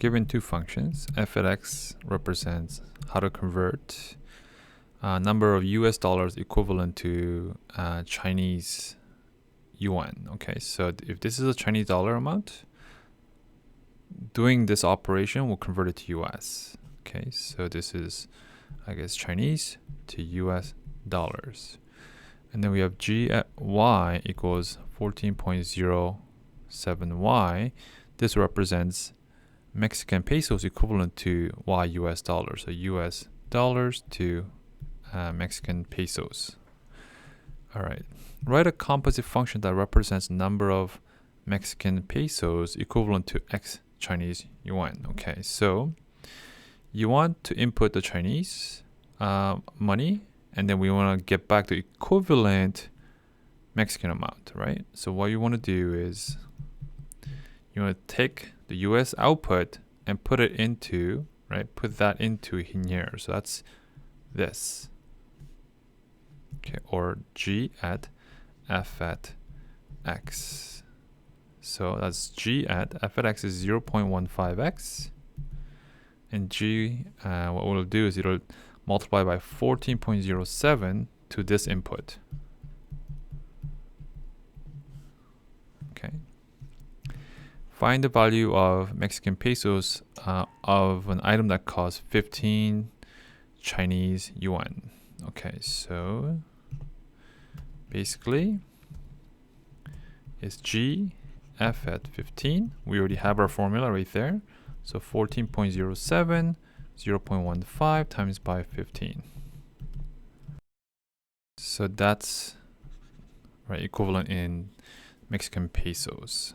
given two functions. F at x represents how to convert number of US dollars equivalent to Chinese yuan. Okay, so if this is a Chinese dollar amount, doing this operation will convert it to US. Okay, so this is, I guess, Chinese to US dollars. And then we have G at Y equals 14.07Y. This represents Mexican pesos equivalent to Y US dollars. So US dollars to Mexican pesos. All right. Write a composite function that represents number of Mexican pesos equivalent to X Chinese yuan. Okay, so you want to input the Chinese money, and then we want to get back the equivalent Mexican amount, right? So what you want to do is you want to take the US output and put it into, right? Put that into in here. So that's this. Okay, or G at F at X. So that's G at F at X is 0.15x. And G, what we'll do is it'll multiply by 14.07 to this input. Okay. Find the value of Mexican pesos of an item that costs 15 Chinese yuan. Okay, so basically it's G F at 15. We already have our formula right there. So 14.07, 0.15 times by 15. So that's right equivalent in Mexican pesos.